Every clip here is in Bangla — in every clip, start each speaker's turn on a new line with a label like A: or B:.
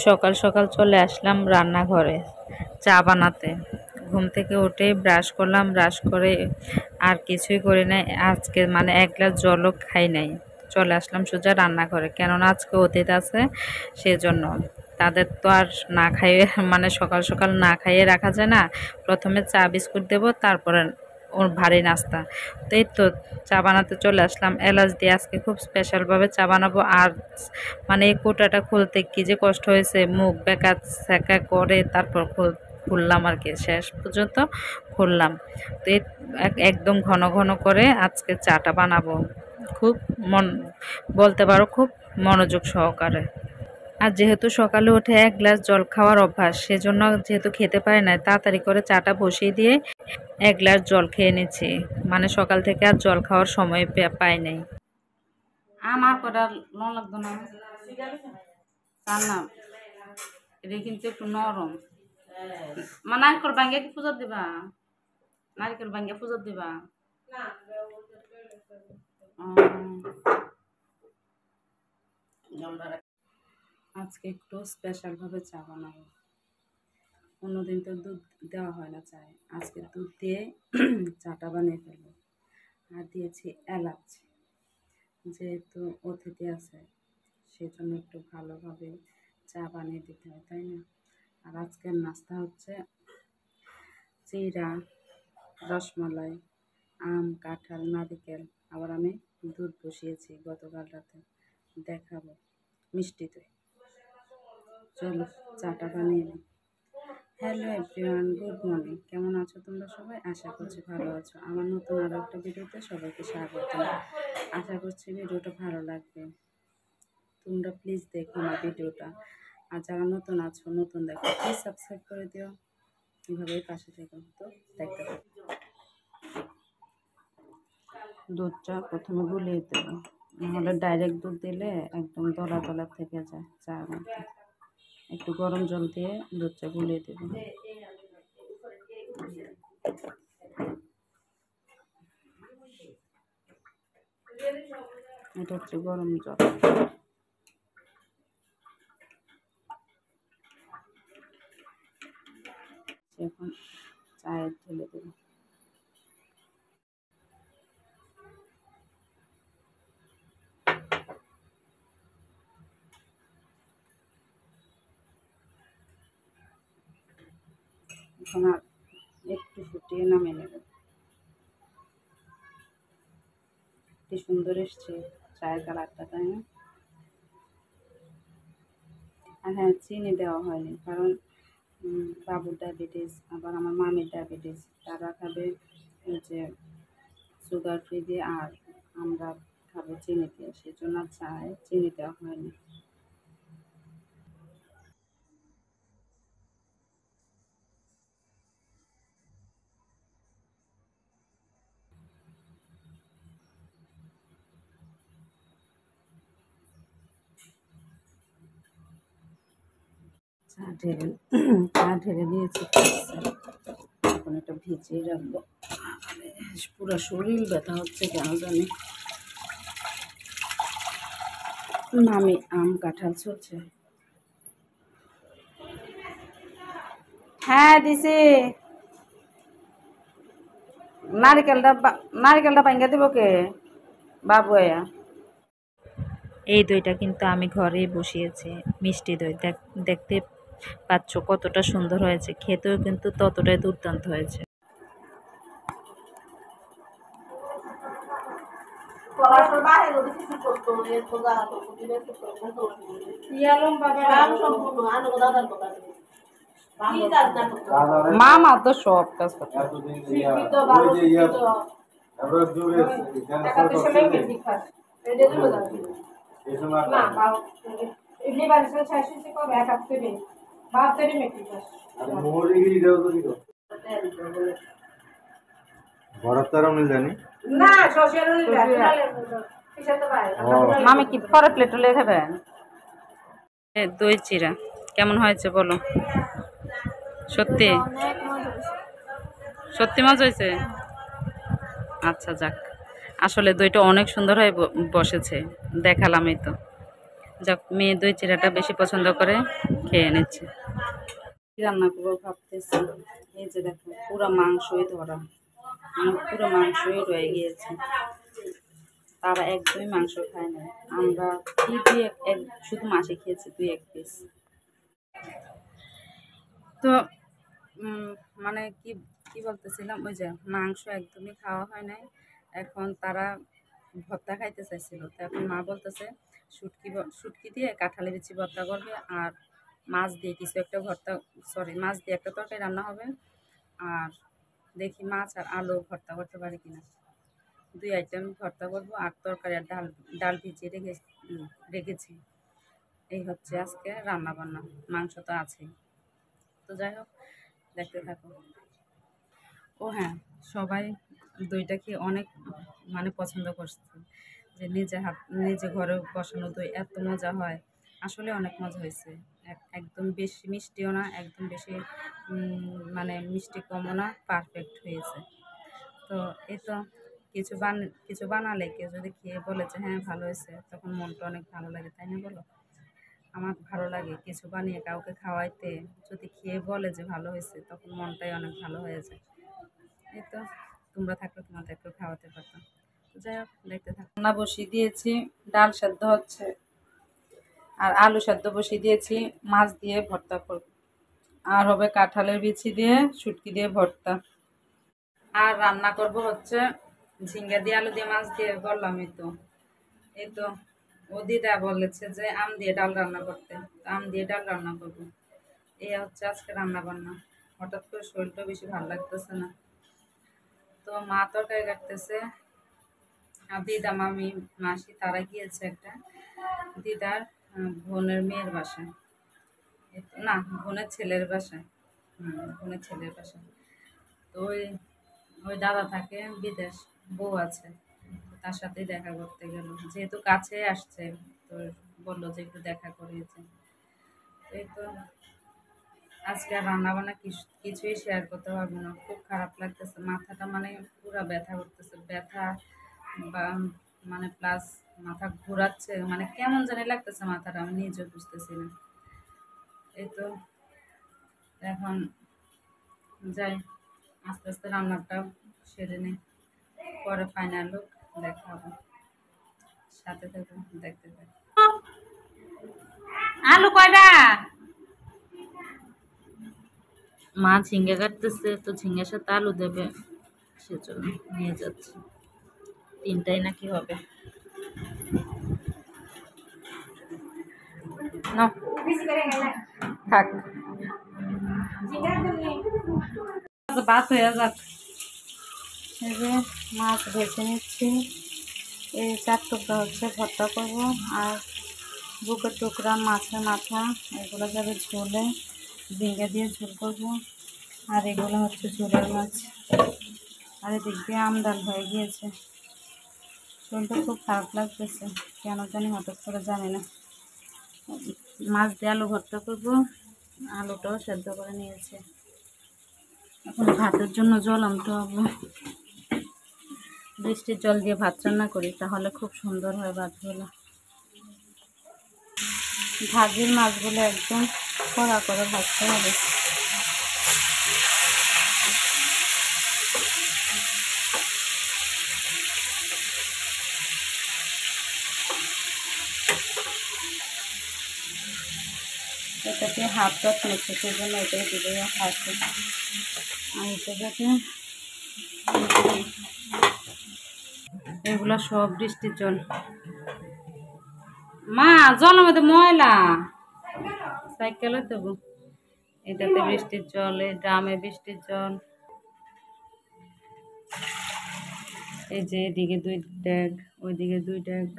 A: সকাল সকাল চলে আসলাম রান্নাঘরে চা বানাতে। ঘুম থেকে উঠে ব্রাশ করলাম, ব্রাশ করে আর কিছুই করি নাই আজকে, মানে এক গ্লাস জলও খাই নাই। চলে আসলাম সোজা রান্নাঘরে, কেননা আজকে অতিথি আছে সেজন্য। তাদের তো আর না খাইয়ে, মানে সকাল সকাল না খাইয়ে রাখা যায় না। প্রথমে চা বিস্কুট দেবো, তারপরে ওর ভারী নাস্তা। তো এই তো চা বানাতে চলে আসলাম। এলাচ দিয়ে আজকে খুব স্পেশালভাবে চা বানাবো। আর মানে এই কোটাটা খুলতে কি যে কষ্ট হয়েছে, মুখ বেঁকা স্যাকা করে তারপর খুললাম আর কি, শেষ পর্যন্ত খুললাম। তো একদম ঘন ঘন করে আজকে চাটা বানাবো, খুব বলতে পারো খুব মনোযোগ সহকারে। আর যেহেতু সকালে উঠে এক গ্লাস জল খাওয়ার অভ্যাস, সেজন্য যেহেতু খেতে পারি না, তাড়াতাড়ি করে চাটা বসিয়ে দিয়ে এক গ্লাস জল খেয়ে নিচ্ছি। মানে সকাল থেকে আর জল খাওয়ার সময় পাই নাই।
B: আমার কটা নুন লাগতো না, তার না এটা কিন্তু একটু নরম। মানে নারকেল ভাঙ্গে কি পুজো দিবা? নারকেল ভাঙ্গে পুজো দিবা? আজকে একটু স্পেশালভাবে চা বানাবো। অন্যদিন তো দুধ দেওয়া হয় না চায়ে, আজকে দুধ দিয়ে চাটা বানিয়ে ফেলবো। আর দিয়েছি এলাচ, যেহেতু অতিথি আছে সেজন্য একটু ভালোভাবে চা বানিয়ে দিতে হয়, তাই না? আর আজকের নাস্তা হচ্ছে চিড়া, রসমালাই, আম, কাঁঠাল, নারিকেল। আবার আমি দুধ বসিয়েছি গতকাল রাতে, দেখাবো মিষ্টি দই। চলো চাটা বানিয়ে নিই। Hello everyone, good morning. কেমন আছো তোমরা সবাই? আশা করছি ভালো আছো। আমার নতুন আরও একটা ভিডিওতে সবাইকে স্বাগত। আশা করছি ভিডিওটা ভালো লাগবে। তোমরা প্লিজ দেখো আমার ভিডিওটা। আর যারা নতুন আছো, নতুন দেখো, প্লিজ সাবস্ক্রাইব করে দিও। এভাবেই পাশে থেকো। তো দেখতে থাকো। দুধটা প্রথমে গুলিয়ে দেবো, নাহলে ডাইরেক্ট দুধ দিলে একদম দলা দলা থেকে যায় চার মধ্যে। একটু গরম জল দিয়ে দুধটা গুলিয়ে দেবো। এটা হচ্ছে গরম জল। এখন চায়ে ঢেলে দেবো। এখন আর একটু ফুটিয়ে নামিয়ে নেব। কি সুন্দর এসছে চায়ের কালারটা, তাই না? আর হ্যাঁ, চিনি দেওয়া হয়নি, কারণ বাবুর ডায়াবেটিস, আবার আমার মামির ডায়াবেটিস, তারা খাবে যে সুগার ফ্রি দিয়ে, আর আমরা খাবো চিনি দিয়ে, সেজন্য চায়ে চিনি দেওয়া হয়নি। চা ঢেলে দিয়েছি, এখন এটা ভিজিয়ে রাখবো। পুরো শরীর ব্যথা হচ্ছে কেন জানি। মামি আম কাঁঠাল ছড়ছে। হ্যাঁ দিছি। নারিকেলটা ভাঙ্গা দিব কে? বাবু আয়া।
A: এই দইটা কিন্তু আমি ঘরেই বসিয়েছি, মিষ্টি দই। দেখতে পাচ্ছ কতটা সুন্দর হয়েছে, খেতেও কিন্তু ততটাই দুর্দান্ত হয়েছে।
B: মামা তো সব কাজ করতে। মামি কি পরে প্লেটে লেগে খাবেন?
A: দই চিড়া কেমন হয়েছে বলো? সত্যি সত্যি মজা হয়েছে? আচ্ছা যাক, আসলে দইটা অনেক সুন্দর হয়ে বসেছে, দেখালামই তো। যাক, মেয়ে দই চিড়াটা বেশি পছন্দ করে, খেয়ে নিচ্ছে।
B: কি রান্না করবো ভাবতেছি। এই যে দেখো পুরো মাংসই ধরা, মানে পুরো মাংসই রয়ে গিয়েছে। তারা একদমই মাংস খায় না, আমরা কি দুই এক শুধু মাসে খেয়েছি 2-1 পিস। তো মানে কি কি বলতেছিলাম, ওই যে মাংস একদমই খাওয়া হয় নাই। এখন তারা ভর্তা খাইতে চাইছিল, তো এখন মা বলতেছে শুটকি দিয়ে কাঁঠালি বিচি ভর্তা করবে, আর মাছ দিয়ে কিছু একটা ভর্তা, সরি মাছ দিয়ে একটা তরকারি রান্না হবে। আর দেখি মাছ আর আলু ভর্তা করতে পারি কিনা, 2 আইটেম ভর্তা করবো, আর তরকারি আর ডাল ডাল ভিজিয়ে রেখেছি। এই হচ্ছে আজকে রান্না বান্না, মাংস তো আছেই। তো যাই হোক, দেখতে থাকো। ও হ্যাঁ, সবাই দইটা খেয়ে অনেক মানে পছন্দ করছে, যে নিজে ঘরে বসানো দই এত মজা হয়। আসলে অনেক মজা হয়েছে। একদম বেশি মিষ্টিও না, একদম বেশি মানে মিষ্টি কমও না, পারফেক্ট হয়েছে। তো এই তো কিছু বানালে কেউ যদি খেয়ে বলে যে হ্যাঁ ভালো হয়েছে, তখন মনটা অনেক ভালো লাগে, তাই না বলো? আমার ভালো লাগে কিছু বানিয়ে কাউকে খাওয়াইতে, যদি খেয়ে বলে যে ভালো হয়েছে, তখন মনটাই অনেক ভালো হয়ে যায়। এই তো, তোমরা থাকলে তোমাদেরকেও খাওয়াতে পারতাম। যাই হোক, দেখতে থাকো। রান্না বসিয়ে দিয়েছি, ডাল সেদ্ধ হচ্ছে, আর আলু সেদ্ধ বসিয়ে দিয়েছি, মাছ দিয়ে ভর্তা করব। আর হবে কাঁঠালের বিচি দিয়ে শুটকি দিয়ে ভর্তা। আর রান্না করব হচ্ছে ঝিঙ্গা দিয়ে আলু দিয়ে মাছ দিয়ে, বললামই তো। এই তো, ও দিদা বলেছে যে আম দিয়ে ডাল রান্না করতে, তো আম দিয়ে ডাল রান্না করবো। এই হচ্ছে আজকে রান্না বান্না। হঠাৎ করে শরীরটা বেশি ভালো লাগতেছে না, তো মা তরকারি কাটতেছে, আর দিদা মামি মাসি তারা গিয়েছে একটা দিদার বোনের মেয়ের বাসায়, না বোনের ছেলের বাসায়। বোনের ছেলের বাসায়। তো ওই ওই দাদা থাকে বিদেশ, বউ আছে, তো তার সাথেই দেখা করতে গেল, যেহেতু কাছে আসছে, তো বললো যে একটু দেখা করিয়েছে। এই তো, আজকে আর রান্না বান্না কিছুই শেয়ার করতে পারবো না, খুব খারাপ লাগতেছে, মাথাটা মানে পুরো ব্যথা করতেছে, ব্যথা বা মানে প্লাস মাথা ঘোরাচ্ছে, মানে কেমন জানি লাগতেছে মাথাটা, আমি নিজেও বুঝতেছি না। এই তো, এখন যাই, আস্তে আস্তে রান্নাটা সেরে নিই, পরে ফাইনাল লুক দেখাবো। সাথে থাকো, দেখতে থাকো। আলু কয়টা? মা ঝিঙ্গা কাটতেছে, তো ঝিঙ্গার সাথে আলু দেবে, সেজন্য নিয়ে যাচ্ছে। 3টাই নাকি হবে না, থাক ভাত হয়ে যাক। এই যে মাছ ভেজে নিচ্ছি, এই 4 টুকরা হচ্ছে ভর্তা করবো, আর বুকের টুকরা মাছের মাথা এগুলো যাবে ঝোলে, ঝিঙ্গা দিয়ে ঝোল করবো, আর এগুলো হচ্ছে ঝোলের মাছ। আর এদিক দিয়ে আম ডাল হয়ে গিয়েছে। শরীরটা খুব খারাপ লাগতেছে, কেন জানি হঠাৎ করে, জানি না। মাছ দিয়ে আলু ভর্তা করবো, আলুটাও সেদ্ধ করে নিয়েছে। এখন ভাতের জন্য জল আনতে হবে, বৃষ্টির জল দিয়ে ভাত রান্না করি, তাহলে খুব সুন্দর হয় ভাতগুলো। ভাজির মাছগুলো একদম কড়া করে ভাজতে হবে। এটাকে হাফ কাপ নিচ্ছে, সেজন্য এটাই দিবে হাতে, আর এটাকে এগুলো সব বৃষ্টির জল। মা জলের মধ্যে ময়লা, সাইকেলে দেবো। এটাতে বৃষ্টির জল, এই ড্রামে বৃষ্টির জল, এই যে এদিকে 2 ড্যাগ, ওইদিকে 2 ড্যাগ,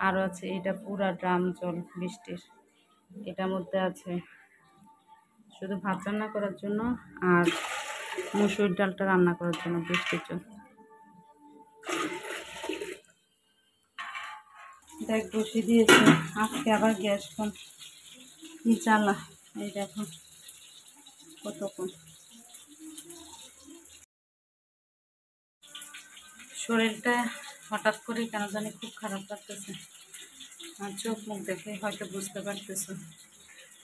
B: আরও আছে, এটা পুরা ড্রাম জল বৃষ্টির। এটার মধ্যে আছে শুধু ভাত রান্না করার জন্য, আর মুসুর ডালটা রান্না করার জন্য বৃষ্টির জল। দেখ বসিয়ে দিয়েছে, আজকে আবার গ্যাস কম, কি জ্বালা। এই দেখো কতক্ষণ, শরীরটা হঠাৎ করে কেন জানি খুব খারাপ লাগতেছে। আর চোখ মুখ দেখে হয়তো বুঝতে পারতেছো,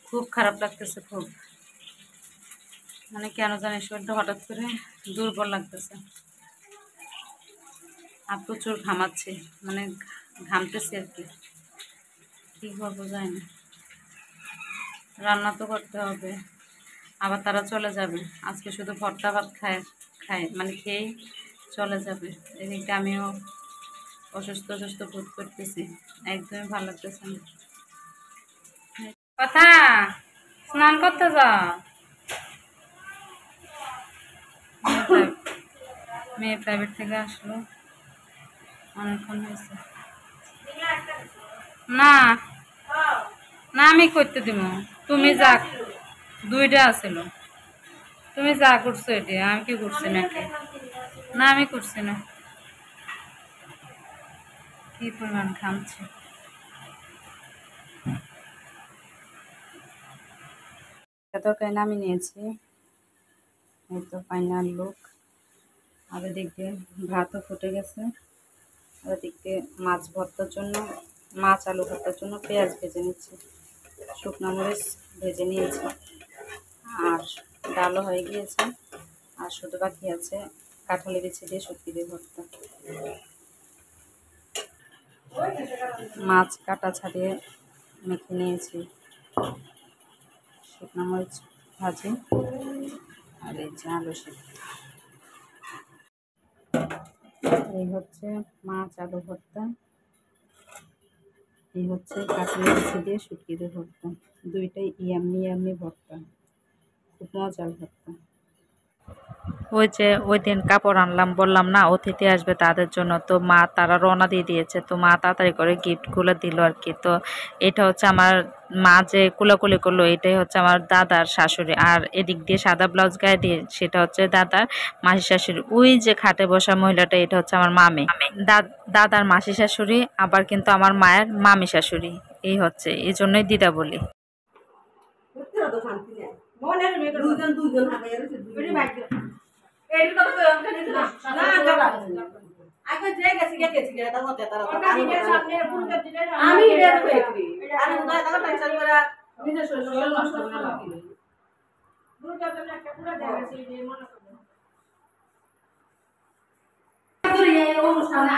B: খুব খারাপ লাগতেছে, খুব মানে কেন জানি শরীরটা হঠাৎ করে দুর্বল লাগতেছে। আর প্রচুর ঘামাচ্ছি, মানে ঘামতেছি আর কি, কী করবো জানি না। রান্না তো করতে হবে, আবার তারা চলে যাবে। আজকে শুধু ভর্তা ভাত খায় মানে খেয়েই চলে যাবে। এদিকে আমিও অসুস্থ অসুস্থ বোধ করতেছি, একদমই ভালো লাগতেছে না। কথা, স্নান করতে যাও। মেয়ে প্রাইভেট থেকে আসলো, অনেকক্ষণ হয়েছে। না না, আমি করতে দিব, তুমি যা, দুইটা আছিল, তুমি যা করছো এটি, আমি কি করছি নাকি? না আমি করছি না। কি পরিমাণ ঘামছে। তরকারি নামিয়ে নিয়েছি, এই তো ফাইনাল লুক। আর এদিকে ভাতও ফুটে গেছে। আর এদিকে মাছ ভর্তার জন্য, মাছ আলু ভর্তার জন্য পেঁয়াজ ভেজে নিচ্ছি, শুকনো মরিচ ভেজে নিয়েছি, আর ডালও হয়ে গিয়েছে। আর শুধু বাকি আছে কাঁঠালি বিচি দিয়ে শুটকি দিয়ে ভর্তা। মাছ কাটা ছাড়িয়ে মেখে নিয়েছি, শুকনো মরিচ ভাজি, আর এই যে আলু সিদ্ধ। এই হচ্ছে মাছ আলু ভর্তা, এই হচ্ছে কাঁঠালি বিচি দিয়ে শুটকি দিয়ে ভর্তা। দুইটাই ইয়াম্মি ইয়াম্মি ভর্তা, খুব মজার ভর্তা।
A: ওই যে ওই দিন কাপড় আনলাম, বললাম না অতিথি আসবে তাদের জন্য, তো মা তারা রওনা দিয়ে দিয়েছে, তো মা তাড়াতাড়ি করে গিফটগুলো দিল আর কি। তো এটা হচ্ছে আমার মা যে কুলাকুলি করলো, এটাই হচ্ছে আমার দাদার শাশুড়ি। আর এদিক দিয়ে সাদা ব্লাউজ গায়ে দিয়ে, সেটা হচ্ছে দাদার মাসি শাশুড়ি। ওই যে খাটে বসা মহিলাটা, এটা হচ্ছে আমার মামি, দাদার মাসি শাশুড়ি, আবার কিন্তু আমার মায়ের মামি শাশুড়ি। এই হচ্ছে, এই জন্যই দিদা বলি।
B: অনুষ্ঠানে